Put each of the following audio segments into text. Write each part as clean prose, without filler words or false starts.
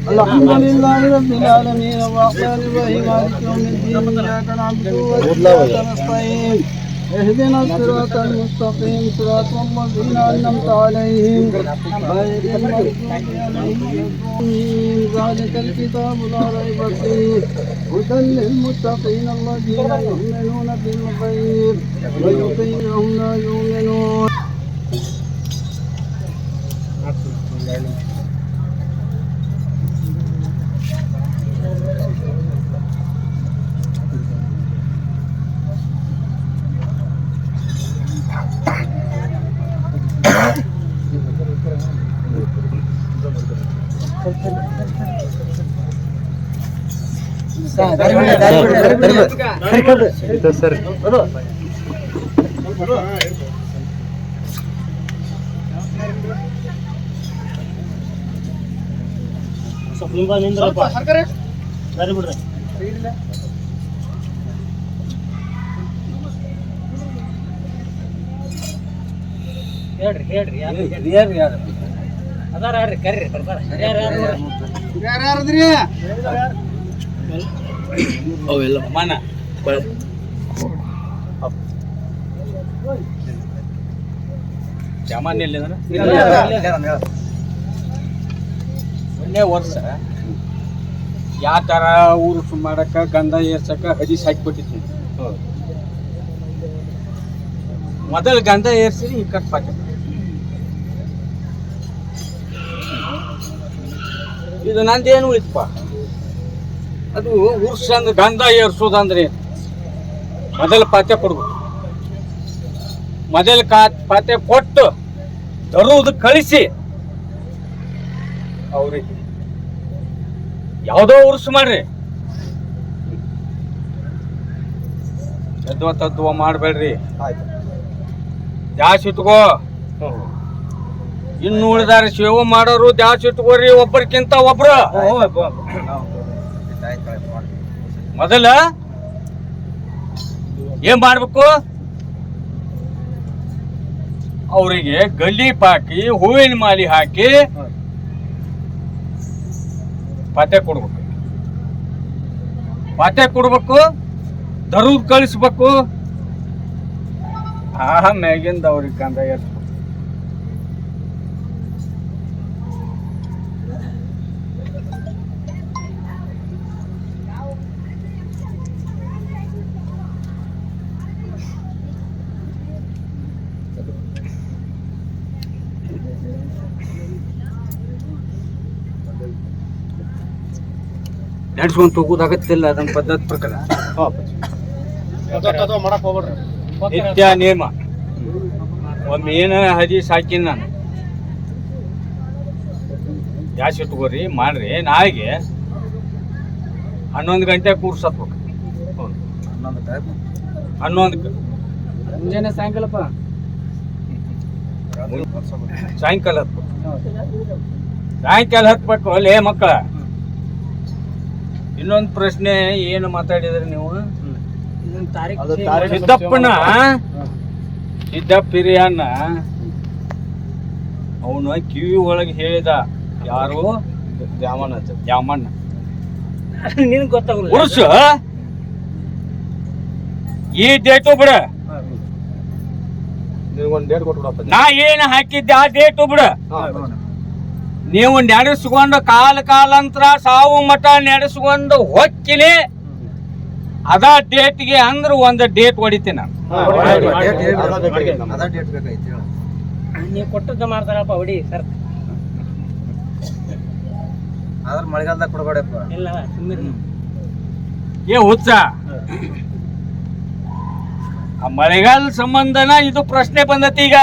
الحمد لله رب العالمين الرحمن الرحيم مالك يوم الدين إياك نعبد وإياك نستعين اهدنا الصراط المستقيم صراط الذين أنعمت عليهم غير المغضوب عليهم ذلك الكتاب لا ريب فيه هدى للمتقين الذين يؤمنون بالغيب ويقيمون لا يؤمنون. ಅವೆಲ್ಲ ಮನ ಸಾಮಾನ್ಯ ಒಂದೇ ವರ್ಷ ಯಾವ ತರ ಊರು ಮಾಡಕ್ಕ ಗಂಧ ಏರ್ಸಕ್ಕ ಹದಿಸ್ ಹಾಕಿಬಿಟ್ಟಿದ್ವಿ. ಮೊದಲು ಗಂಧ ಏರ್ಸಿ ಈ ಕಟ್ ಪಾಕ ಇದು ನಂದೇನು ಉಳಿತಪ್ಪ. ಅದು ಉರ್ಸ್ ಅಂದ್ರೆ ಗಂಧ ಏರ್ಸೋದಂದ್ರೆ ಮೊದಲು ಪಾತ್ಯ ಕೊಡ್ಬೇಕು. ಮೊದಲು ಪಾತ್ಯ ಕೊಟ್ಟು ತರುವುದು ಕಳಿಸಿ ಅವ್ರಿಗೆ ಯಾವುದೋ ಉರ್ಸು ಮಾಡ್ರಿ, ತದ್ವ ಮಾಡಬೇಡ್ರಿ. ಜಾಸ್ತಿ ಇಟ್ಕೋ, ಇನ್ನು ಉಳಿದಾರ ಸೇವೆ ಮಾಡೋರು ಜಾಸ್ತಿ ಇಟ್ಕೋರಿ, ಒಬ್ಬರಿಗಿಂತ ಒಬ್ರು. ಮೊದಲ ಏನ್ ಮಾಡ್ಬೇಕು, ಅವರಿಗೆ ಗಲ್ಲಿ ಹಾಕಿ ಹೂವಿನ ಮಾಲಿ ಹಾಕಿ ಪಾತ್ಯ ಕೊಡ್ಬೇಕು. ಪಾತ್ಯ ಕೊಡ್ಬೇಕು, ದರುದ್ ಕಳಿಸ್ಬೇಕು. ಮ್ಯಾಗಿಂದ ಅವ್ರಿಗೆ ಗಂಧ ಏರ್ಸ್ಬೇಕು. ನಡೆಸ್ಕೊಂಡು ತಗೋದಾಗತ್ತಿಲ್ಲ ಅದನ್ನ ಪದ್ಧತಿ ಪ್ರಕಾರ. ನಿತ್ಯ ನೇಮ ಒಮ್ಮೆ ಏನ ಹದೀಸ್ ಹಾಕಿನ ನಾನು ಜಾಸ್ತಿ ಇಟ್ಕೋರಿ ಮಾಡ್ರಿ. ನಾಳೆಗೆ 11 ಗಂಟೆ ಕೂರ್ಸತ್ಬೇಕು. 11 ಮುಂಜಾನೆ ಸಾಯಂಕಾಲಪ್ಪ ಸಾಯಂಕಾಲ ಹತ್ಬೇಕು ಅಲ್ಲೇ ಮಕ್ಕಳ. ಇನ್ನೊಂದು ಪ್ರಶ್ನೆ ಏನು ಮಾತಾಡಿದ್ರಿ ನೀವು? ಸಿದ್ದಪ್ಪಿರಿಯನ್ನ ಅವನು ಕಿವಿ ಒಳಗೆ ಹೇಳಿದ. ಯಾರು? ದ್ಯಾಮಣ್ಣ. ನಿನ್ ಗೊತ್ತಾಗಲ್ಲ ಉರ್ಸು ಈ ಡೇಟು ಬಿಡ, ನಾ ಏನ್ ಹಾಕಿದ್ದೆ ಆ ಡೇಟು ಬಿಡ. ನೀವು ನಡೆಸ್ಕೊಂಡು ಕಾಲಾಂತರ ಸಾವು ಮಠ ನಡೆಸ್ಕೊಂಡು ಹೊಕ್ಕಿನಿ. ಅದ ಡೇಟ್ಗೆ ಅಂದ್ರೆ ಒಂದು ಡೇಟ್ ಹೊಡಿತೀನಿ ನಾನು. ನೀವು ಕೊಟ್ಟದ್ದ ಮಾಡ್ತಾರಪ್ಪ ಹೊಡಿ ಸರ್. ಮಳೆಗಾಲದಾಗ ಕೊಡಬೇಡಪ್ಪ. ಇಲ್ಲ ಏ ಹುಚ್ಚ, ಆ ಮಳೆಗಾಲ ಸಂಬಂಧನ ಇದು ಪ್ರಶ್ನೆ ಬಂದತಿ ಈಗ.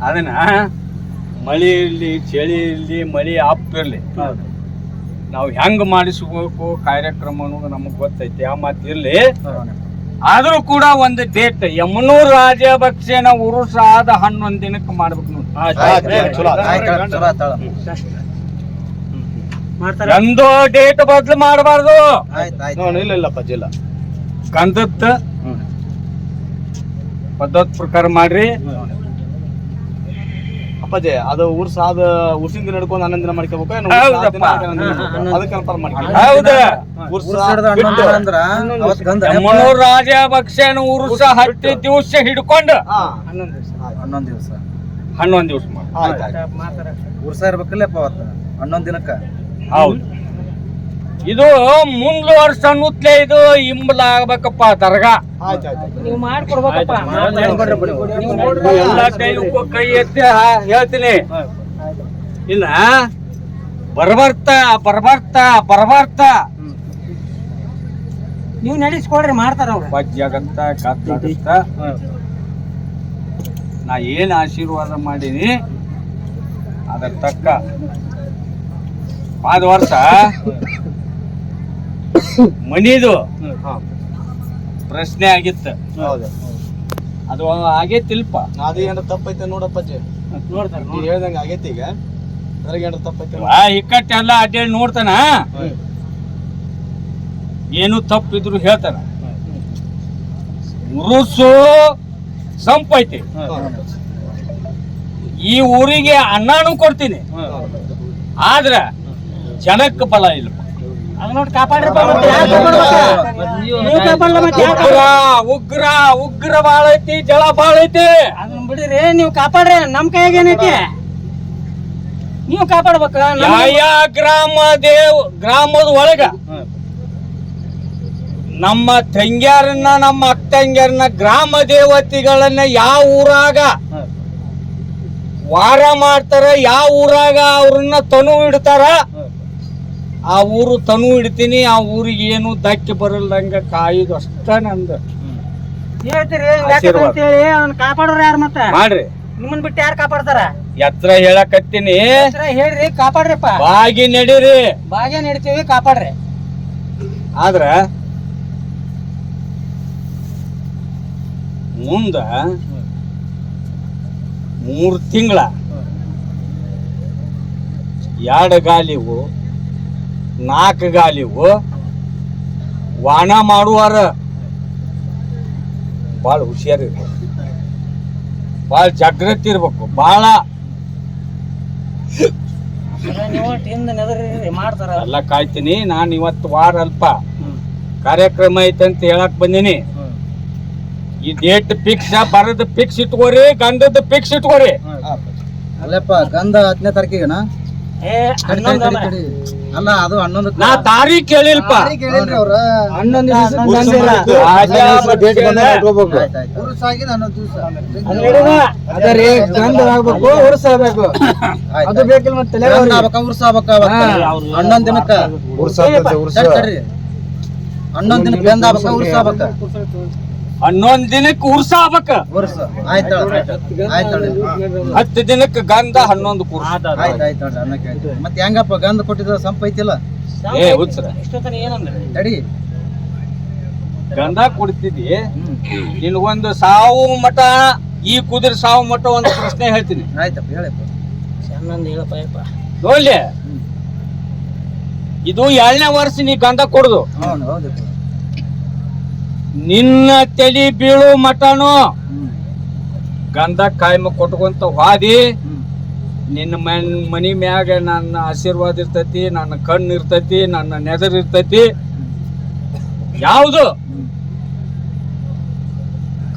ಅದನ್ನ ಮಳಿ ಇರ್ಲಿ ಚಳಿ ಇರ್ಲಿ ಮಳಿ ಅಪ್ ಇರ್ಲಿ, ನಾವು ಹೆಂಗ್ ಮಾಡಿಸ್ಬೇಕು ಕಾರ್ಯಕ್ರಮ ಅನ್ನೋದು ನಮಗ್ ಗೊತ್ತೈತಿ. ಆ ಮಾತಿರ್ಲಿ, ಆದ್ರೂ ಕೂಡ ಒಂದು ಡೇಟ್ ಯಮನೂರ್ ರಾಜಭಕ್ಷನ ಉರುಸ ಆದ 11 ದಿನಕ್ಕೆ ಮಾಡ್ಬೇಕು ನೋಡಿ. ಎಂದೋ ಡೇಟ್ ಬದ್ಲು ಮಾಡಬಾರ್ದು. ಇಲ್ಲ ಅಪ್ಪಾಜಿ ಇಲ್ಲ. ಗಂಧದ ಪದ್ಧತಿ ಪ್ರಕಾರ ಮಾಡ್ರಿ ಅಪ್ಪಾಜಿ. ಅದು ಉರ್ಸಿನ ದಿನ ಹಿಡ್ಕೊಂಡು 11 ದಿನ ಮಾಡ್ಕೋಬೇಕು. ಮನೋರ್ ರಾಜಭಕ್ಷನ ಉರುಸ 10 ದಿವಸ ಹಿಡ್ಕೊಂಡು 11 ದಿವಸ ಉರ್ಸ ಇರ್ಬೇಕಲ್ಲಪ್ಪ 11 ದಿನಕ್ಕ. ಹೌದು. ಇದು ಮುಂದ್ ವರ್ಷ ಅನ್ನುತ್ತಲೇ ಇದು ಇಂಬಲಾಗಬೇಕಪ್ಪ ದರ್ಗಾ. ನೀವು ಮಾಡ್ಕೊಡ್ಬೇಕಪ್ಪ. ಎಲ್ಲ ಕೈ ಎತ್ತಿ ಹೇಳ್ತೀನಿ. ಇನ್ನ ಬರ್ಬರ್ತಾ ನೀವು ನಡೆಸ್ಕೊಡ್ರಿ, ಮಾಡ್ತಾರ ಅವ್ರು. ಬಜ್ಜಾಗಂತ ಕಾತ್ತಾಗಂತ ನಾ ಏನ್ ಆಶೀರ್ವಾದ ಮಾಡೀನಿ ಅದರ ತಕ್ಕ ಹೋದ ವರ್ಷ ಮನಿದು ಪ್ರಶ್ನೆ ಆಗಿತ್ತು. ಅದು ಆಗೈತಿಲ್ಪ. ಅದು ಏನಾರ ತಪ್ಪೈತೆ ನೋಡಪ್ಪಾಜಿ. ನೋಡ್ತಾರೆ ನೀ ಹೇಳ್ದಂಗ ಆಗೈತಿ. ಈಗ ಅದ್ರಾಗ ಏನಾರ ತಪ್ಪೈತೆ ಇಕ್ಕಟ್ಟೆಲ್ಲ ಅಡ್ಡಾಡಿ ನೋಡ್ತಾನ. ಏನು ತಪ್ಪಿದ್ರು ಹೇಳ್ತಾನ. ಉರುಸು ಸಂಪೈತಿ. ಈ ಊರಿಗೆ ಅನ್ನನೂ ಕೊಡ್ತೀನಿ, ಆದ್ರ ಜನಕ್ಕೆ ಬಲ ಇಲ್ಲ. ಉಗ್ರ ಬಾಳ ಐತಿ, ಜಳ ಬಾಳ ಐತಿ. ಬಿಡ್ರಿ, ನೀವು ಕಾಪಾಡ್ರಿ. ನಮ್ ಕೈಯಾಗ ಏನೈತಿ, ನೀವು ಕಾಪಾಡ್ಬೇಕ. ಗ್ರಾಮದ ಒಳಗ ನಮ್ಮ ತಂಗ್ಯಾರನ್ನ, ನಮ್ಮ ಅಕ್ಕ ತಂಗ್ಯಾರನ್ನ, ಗ್ರಾಮ ದೇವತೆಗಳನ್ನ ಯಾವ ಊರಾಗ ವಾರ ಮಾಡ್ತಾರ, ಯಾವ ಊರಾಗ ಅವ್ರನ್ನ ತನು ಇಡ್ತಾರ, ಆ ಊರು ತನು ಇಡ್ತೀನಿ. ಆ ಊರಿಗೆ ಏನು ಧಕ್ಕೆ ಬರಲ್ದಂಗ ಕಾಯುದು ಅಷ್ಟ ನಂದು. ಹೇಳ್ತೀರಿ ಕಾಪಾಡೋರು ಯಾರು? ಮತ್ತ ಮಾಡ್ರಿ, ನಿಮ್ಮನ್ ಬಿಟ್ಟು ಯಾರು ಕಾಪಾಡ್ತಾರ? ಎತ್ರ ಹೇಳಕತ್ತೀನಿ. ಹೇಳ್ರಿ, ಕಾಪಾಡ್ರಿಪ್ಪ. ಬಾಗಿ ನಡೀರಿ. ಬಾಗೆ ನಡಿತೀವಿ, ಕಾಪಾಡ್ರಿ. ಆದ್ರ ಮುಂದ 3 ತಿಂಗಳ 2 ಗಾಲಿವು 4 ಗಾಲಿವು ವಾಣ ಮಾಡುವಾರ ಬಾಳ ಹುಷಾರಿರ್ಬೇಕು, ಬಾಳ ಜಾಗೃತಿ ಇರ್ಬೇಕು. ಬಾಳ ಮಾಡ್ತಾರ ಎಲ್ಲ ಕಾಯ್ತೀನಿ. ನಾನು ಇವತ್ತು ವಾರ ಅಲ್ಪ ಕಾರ್ಯಕ್ರಮ ಐತಂತ ಹೇಳಕ್ ಬಂದಿನಿ. ಈ ಡೇಟ್ ಫಿಕ್ಸ್ ಬರದ ಫಿಕ್ಸ್ ಇಟ್ಕೋರಿ, ಗಂಧದ ಫಿಕ್ಸ್ ಇಟ್ಕೋರಿ. ಅಲ್ಲಪ್ಪ ಗಂಧ 10ನೇ ತಾರೀಕಿಗೆನಾ? ಅಲ್ಲ, ಅದು 11 ನಾ ತಾರೀಖ್ ಹೇಳಿಲ್ಪ. 11 ದಿನಕ್ಕ 11 ದಿನಕ್ಕೆ ಗಂಧ ಆಗ್ಬೇಕ, ಉರ್ಸ ಆಗ್ಬೇಕ. 11 ದಿನಕ್ಕೆ ಉರ್ಸ ಆಗ್ಬೇಕ. 10 ದಿನಕ್ಕೆ ಗಂಧ, 11 ಕುರ್ಸ. ಮತ್ತೆ ಹೆಂಗಪ್ಪ ಗಂಧ ಕೊಟ್ಟಿದ್ರ ಸಂಪೈತಿಲ್ಲ? ಏ ಹುಚ್ಚರ, ತಡಿ. ಗಂಧ ಕೊಡ್ತಿದ್ದಿ ನಿನ್ಗೊಂದು ಸಾವು ಮಠ, ಈ ಕುದುರೆ ಸಾವು ಮಠ ಒಂದು ಪ್ರಶ್ನೆ ಹೇಳ್ತೀನಿ. ಆಯ್ತಪ್ಪ, ಹೇಳಪ್ಪ. ನೋಡ್ಲಿ, ಇದು 2ನೇ ವರ್ಷ ನೀ ಗಂಧ ಕೊಡುದು. ನಿನ್ನ ತಲೆ ಬೀಳು ಮಟನು ಗಂಧ ಕಾಯ್ಮ ಕೊಟ್ಕೊಂತ ವಾದಿ. ನಿನ್ನ ಮನಿ ಮ್ಯಾಗ ನನ್ನ ಆಶೀರ್ವಾದ ಇರ್ತೈತಿ, ನನ್ನ ಕಣ್ಣು ಇರ್ತೈತಿ, ನನ್ನ ನೆದರ್ ಇರ್ತೈತಿ. ಯಾವುದು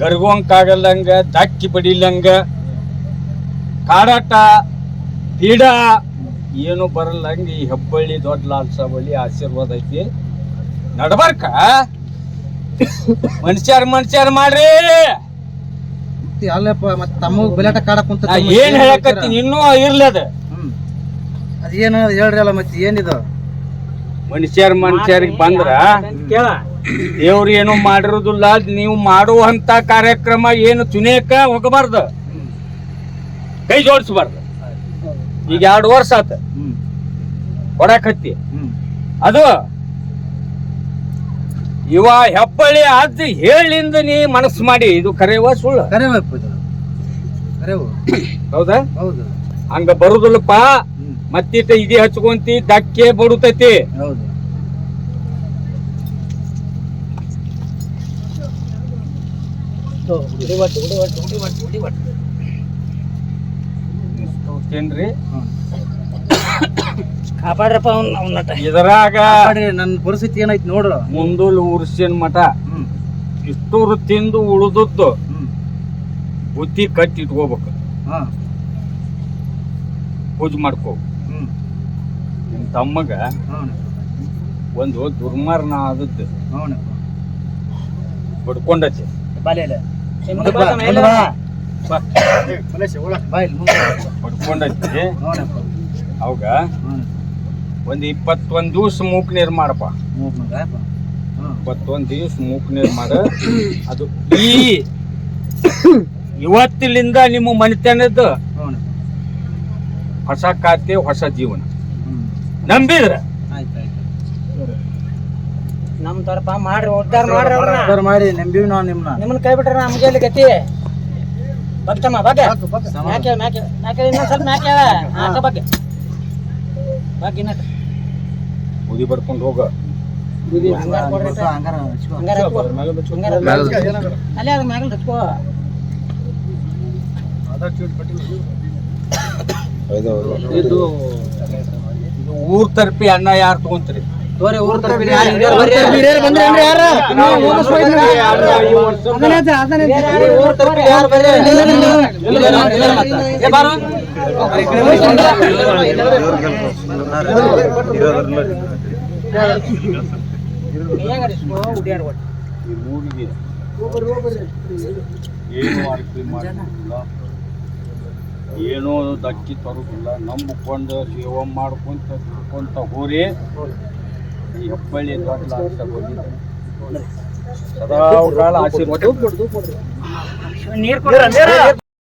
ಗರ್ಗೋಂಕಾಗಲ್ಲಂಗ, ಧಕ್ಕಿ ಬಡಿಲಂಗ, ಕಾಡಾಟ ಪೀಡ ಏನು ಬರಲ್ಲಂಗ ಈ ಹೆಬ್ಬಳ್ಳಿ ದೊಡ್ಡ ಲಾಲ್ಸಾವಳ್ಳಿ ಆಶೀರ್ವಾದ ಐತಿ. ನಡ್ಬಾರ್ಕ ಮನುಷ್ಯರ್ ಮಾಡ್ರಿ. ಅಲ್ಲಪ್ಪ, ಮತ್ತೆ ತಮ್ಮ ಬೆಲೆಟ ಕಾಡಕ್ ಕುಂತ ಏನ್ ಹೇಳಕತ್ತೀನಿ, ಇನ್ನೂ ಇರ್ಲಿ ಅದ. ಅದೇನು ಹೇಳ್ರಿ ಅಲ್ಲ, ಮತ್ತೆ ಏನಿದು? ಮನುಷ್ಯರಿಗೆ ಬಂದ್ರ ದೇವ್ರು ಏನು ಮಾಡಿರೋದಿಲ್ಲ. ನೀವು ಮಾಡುವಂತ ಕಾರ್ಯಕ್ರಮ ಏನು ಚುನೇಕ ಹೋಗಬಾರ್ದು, ಕೈ ಜೋಡಿಸಬಾರ್ದು. ಈಗ 2 ವರ್ಷ ಆತ ಕೊಡಕತ್ತಿ. ಅದು ಇವ ಹೆಬ್ಬಳ್ಳಿ ಅದ್ ಹೇಳಿಂದ ನೀ ಮನಸ್ಸು ಮಾಡಿ ಇದು ಕರೆಯುವ ಸುಳ್ಳು? ಕರೆವು. ಹೌದಾ? ಹೌದು. ಹಂಗ ಬರುದಿಲ್ಲಪ್ಪ. ಮತ್ತಿಟ್ಟ ಇದೇ ಹಚ್ಕೊಂತಿ ದಕ್ಕೆ ಬಡುತ್ತೈತಿ. ಹೌದು. ತಿನ್ರಿ ಕಾಪಾಡ್ರಪ್ಪ ಅವ್ನ ಇದರಾಗ ನನ್ನ ಪರಿಸ್ಥಿತಿ ಏನೈತಿ ನೋಡ್ರ. ಮುಂದೂಲ್ ಉರ್ಸಿನ ಮಠ ಇಷ್ಟೂರು ತಿಂದು ಉಳಿದದ್ದು ಬುದ್ಧಿ ಕಟ್ಟಿ ಇಟ್ಕೋಬೇಕು. ಪೂಜೆ ಮಾಡ್ಕೋ. ನಿಮ್ ತಮ್ಮಗ ಒಂದು ದುರ್ಮರಣ ಆದದ್ದು ಬಡ್ಕೊಂಡೈತಿ. ಬಡ್ಕೊಂಡೈತಿ. ಅವಾಗ ಒಂದ್ 21 ದಿವ್ಸ ಮೂಕ್ ನೀರ್ ಮಾಡಪ್ಪ. 21 ದಿವ್ಸ ಮೂಕ್ ನೀರ್ ಮಾಡ. ಅದು ಇವತ್ತಿಲಿಂದ ನಿಮ್ಮ ಮನೆತನದ ಹೊಸ ಖಾತೆ, ಹೊಸ ಜೀವನ. ನಂಬಿದ್ರ ನಮ್ ತರಪ ಮಾಡ್ರಿ, ಉದ್ದಾರ ಮಾಡ್ರಿ ಅವ್ರನ್ನ. ಮಾಡಿ ನಂಬಿವಿ ನಾವು ನಿಮ್ಮನ್ನ ಕೈ ಬಿಟ್ರ ನಮ್ಗೆ ಎಲ್ಲಿ ಗತಿ. ಬಗ್ತಮ್ಮ ಬಗ್ಗೆ ಮ್ಯಾಕೆ ಮ್ಯಾಕೆ ಮ್ಯಾಕೆ ಇನ್ನೊಂದ್ ಸ್ವಲ್ಪ ಮ್ಯಾಕೆ ಆಕ ಬಗ್ಗೆ ಬಗ್ಗೆ ಇನ್ನಟ್ ಬುದಿ ಬಡ್ಕೊಂಡು ಹೋಗ. ಹಂಗಾರ ಕೊಡ್ರಿ ಹಂಗಾರ ಅಲ್ಲೇ ಅದ ಮ್ಯಾಗಲ್ ಹಚ್ಕೋ. ಇದು ಊರ್ ತರ್ಪಿ ಅನ್ನ ಯಾರು ತಗೊಂತೀರಿ? ತೋರಿ ಊರ್ ತರಪಿ ಈ ಊರಿಗೆ ಏನು ಅರ್ಪಿ ಮಾಡಿಲ್ಲ, ಏನೋ ದಕ್ಕಿ ತರುದಿಲ್ಲ. ನಂಬಿಕೊಂಡು ಸೇವೆ ಮಾಡ್ಕೊಂತ ಹೋರಿ. ಈ ಹೆಬ್ಬಳ್ಳಿ ದೊಡ್ಡ ಲಾಭ ಹೋಗಿದ್ದೆ. ಸದಾ ಕಾಲ ಆಶೀರ್ವಾದ. ನೀರ್ ಕೊಡ್ರಿ.